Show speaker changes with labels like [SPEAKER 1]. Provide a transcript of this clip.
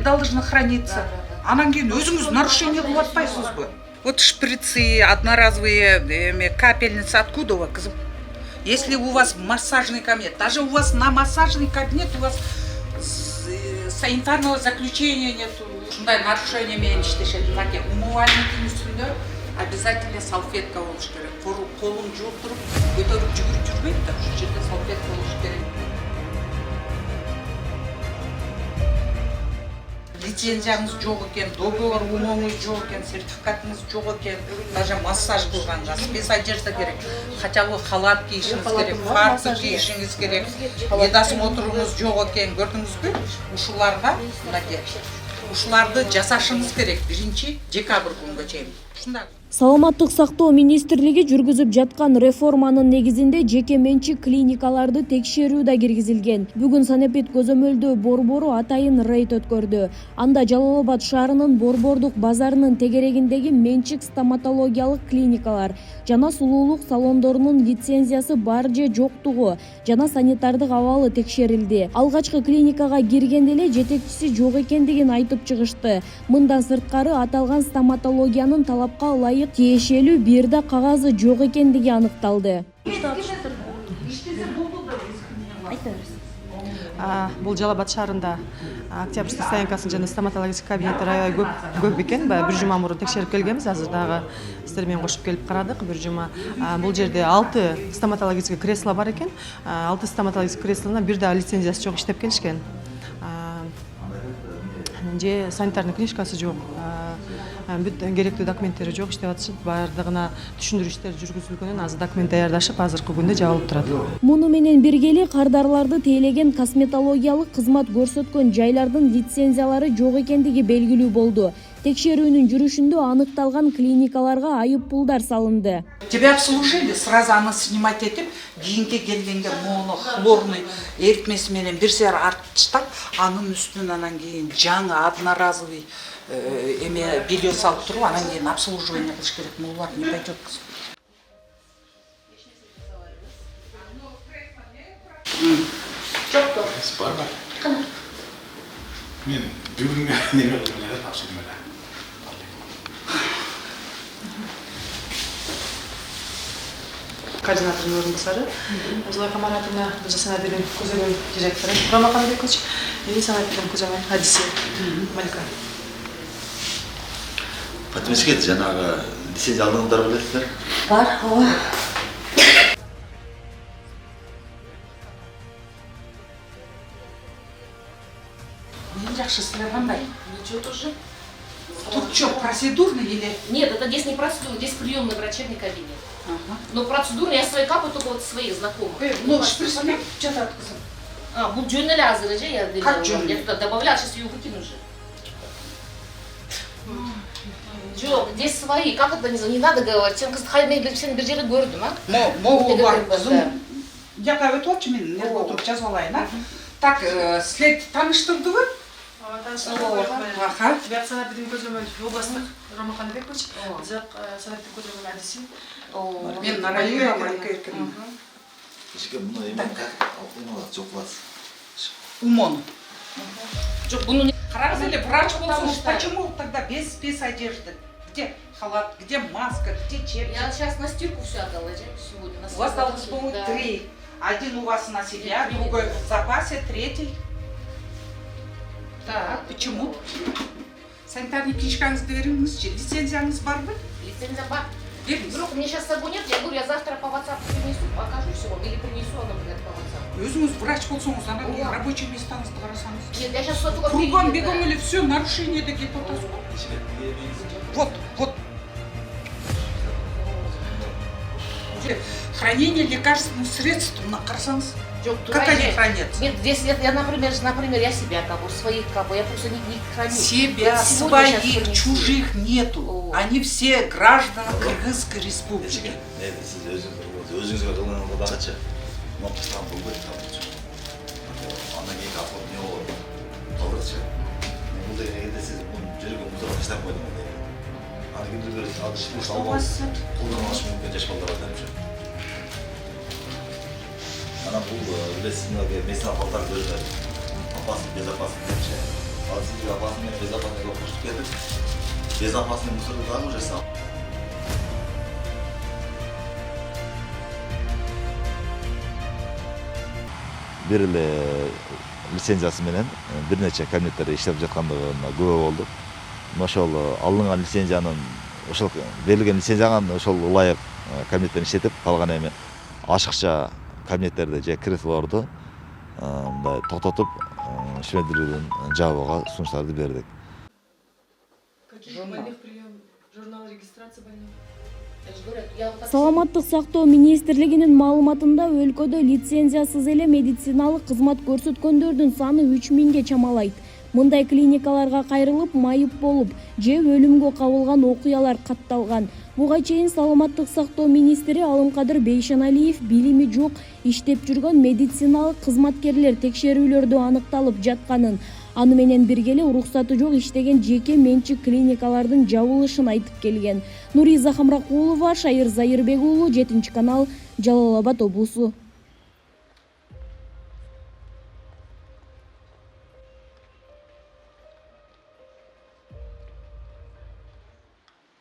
[SPEAKER 1] Должно храниться. Анан кейін өзіңіз нарушение кылып атпайсызбы? Вот шприцы, одноразовые капельницы, откуда у вас? Если у вас массажный кабинет, даже у вас на массажный кабинет у вас санитарного заключения нету. Шундай нарушение менен иштешет. Умывальниктин үстүндө обязательно салфетка болуш керек. Колун жууп туруп, көтөрүп жүгүрүп жүрбөйт да, ушул жерде салфетка болуш керек. Лицензияңыз жок экен, договор умоңуз жок экен, сертификатыңыз жок экен, даже массаж кылганга спец одежда керек. Хотя бы халат кийишиңиз керек, фартук кийишиңиз керек. Медосмотруңуз жок экен, көрдүңүзбү? Ушуларга мынакей. Ушуларды жасашыңыз керек 1-декабрь күнгө чейин. Ушундай.
[SPEAKER 2] Саламаттык сактоо министрлиги жүргүзүп жаткан реформанын негизинде жеке менчик клиникаларды текшерүү да киргизилген. Бүгүн Санепид көзөмөлдөө борбору атайын рейд өткөрдү. Анда Жалал Абад шаарынын Борбордук базарынын тегерегиндеги менчик стоматологиялык клиникалар жана сулуулук салондорунун лицензиясы бар же жоктугу жана санитардык абалы текшерилди. Алгачкы клиникага киргенде эле жетекчиси жок экендигин айтып чыгышты. Мындан сырткары аталган стоматологиянын талапка ылайык тиешелүү бир да кагазы жок экендиги аныкталды.
[SPEAKER 3] Бул Жалал Абад шаарында Октябрьский стоянкасын жана стоматологический кабинеттер аябай көп экен. Бир жума мурун текшерип келгенбиз. Азыр дагы сиздер менен кошуп келип карадык. Бир жума бул жерде 6 стоматологический кресло бар экен. 6 стоматологический креслонун бир да лицензиясы жок иштеп келишкен. Же санитарный книжкасы жок. Бүт керектүү документтери жок, иштеп атышат. Бардыгына түшүндүрүү иштери жүргүзүлгөнүн азыр документ даярдашып, азыркы күндө жабылып турат.
[SPEAKER 2] Муну менен бирге эле кардарларды тейлеген косметологиялык кызмат көрсөткөн жайлардын лицензиялары жок экендиги белгилүү болду. Текшерүүнүн жүрүшүндө аныкталган клиникаларга айып пулдар салынды.
[SPEAKER 1] Тебя обслужили, сразу аны снимать этип, кийинки келгенге мону хлорный эритмеси менен бир сер артыштап, анын үстүнөн анан кийин жаңы одноразовый белье салып туруп, анан кийин обслуживание кылыш керек. Булар не пойдет.
[SPEAKER 4] Жок то. Барбар. Кана. Мен бүгүнгө неме кылдым эле, тапшырдым эле.
[SPEAKER 3] Координатордун орунбасары Зулайха Маратовна, Санепидин көзөмөл директору Ромахан Бекович, Санепидин көзөмөл адиси Малика.
[SPEAKER 5] Фатимешке жанагы лицензия алдыңыздар билесиздер?
[SPEAKER 6] Бар, ооба.
[SPEAKER 1] Мен жакшы силер кандай?
[SPEAKER 6] Ничего тоже.
[SPEAKER 1] Тут что, процедурный или?
[SPEAKER 6] Нет, это здесь не процедура, здесь приемный врачебный кабинет.
[SPEAKER 1] Ага.
[SPEAKER 6] Но процедурный я свои капаю только вот своих знакомых.
[SPEAKER 1] Ну, шприцпен что-то отказал.
[SPEAKER 6] Бұл жөнелі азыр же, я туда добавлял, сейчас ее выкину же. Жоқ, здесь свои, как это не надо говорить, сен кыз сен бир жерде көрдүм, а?
[SPEAKER 1] Могу бар, кызым. Жака өтүп атчы, мен не отыруп жазып алайын, а? Так, след тааныштырдыбы?
[SPEAKER 3] Аха. Санепидин көзөмөл областык Ромахан Бекович, Санепидин көзөмөл адиси.
[SPEAKER 1] Мен Наралиева Малика Эркин.
[SPEAKER 5] Ишке муну эме как умалат жок болот.
[SPEAKER 1] Умон.
[SPEAKER 6] Жоқ, бұны не...
[SPEAKER 1] Қараңыз эле, врач болсоң, почему тогда без спецодежды? Где халат, где маска, где чепчик?
[SPEAKER 6] Я сейчас на стирку все отдала сегодня.
[SPEAKER 1] У вас должно быть 3. Один у вас на себя, другой в запасе, третий. Так, почему? Санитарный книжкаңызды беріңізші, лицензияңыз бар бы?
[SPEAKER 6] Лицензия бар.
[SPEAKER 1] Беріңіз.
[SPEAKER 6] Вдруг мне сейчас с собой нет, я говорю, я завтра по WhatsApp принесу, покажу все вам, или принесу, оно будет по WhatsApp.
[SPEAKER 1] Өзіңіз врач болсоңыз, ана рабочий местаңызды қарасаңыз.
[SPEAKER 6] Нет, я сейчас только
[SPEAKER 1] Кругом бегом или все, нарушение да кетіп Вот. Хранение лекарственных средств на қарасаңыз. Как они хранятся?
[SPEAKER 6] Нет, здесь я, например, я себя капаю, своих капаю, я просто не храню.
[SPEAKER 1] Себя, своих, чужих нету. Они все граждане Кыргызской республики.
[SPEAKER 5] өзүңүзгө кылган кылгачы. Мактан болбойт табычы. Андан кийин капы не болот? Табычы. Бул дегенде сиз жүргөн музейге таштап койдуң. Аны кимдир алышып алып, колдонуш мүмкүн жаш балдар адамчы. Ана бул билесиз, местный аппараттар көрүнөт. Опасно, безопасно депчи. ал сиздин апасы менен безопасныйга кошуп кетип, безопасный мусорду дагы уже сал. Бир эле лицензиясы менен бир нече кабинеттерде иштеп жаткандыгына күбө болдук. Ошол алынган лицензиянын ошол берилген лицензияга ошол ылайык кабинеттерин иштетип, калган эми ашыкча кабинеттерди же креслолорду мындай токтотуп ишмердүүлүгүн жабууга сунуштарды бердик.
[SPEAKER 3] Журнал регистрации больных.
[SPEAKER 2] Саламаттык сактоо министрлигинин маалыматында өлкөдө лицензиясыз эле медициналык кызмат көрсөткөндөрдүн саны 3000ге чамалайт. Мындай клиникаларга кайрылып, майып болуп же өлүмгө кабылган окуялар катталган. Буга чейин саламаттык сактоо министри Алымкадыр Бейшеналиев билими жок иштеп жүргөн медициналык кызматкерлер текшерүүлөрдө аныкталып жатканын, аны менен бирге эле уруксаты жок иштеген жеке менчик клиникалардын жабылышын айтып келген. Нуриза Хамракулова, Шайыр Зайырбек уулу, 7 канал, Жалал Абад облусу.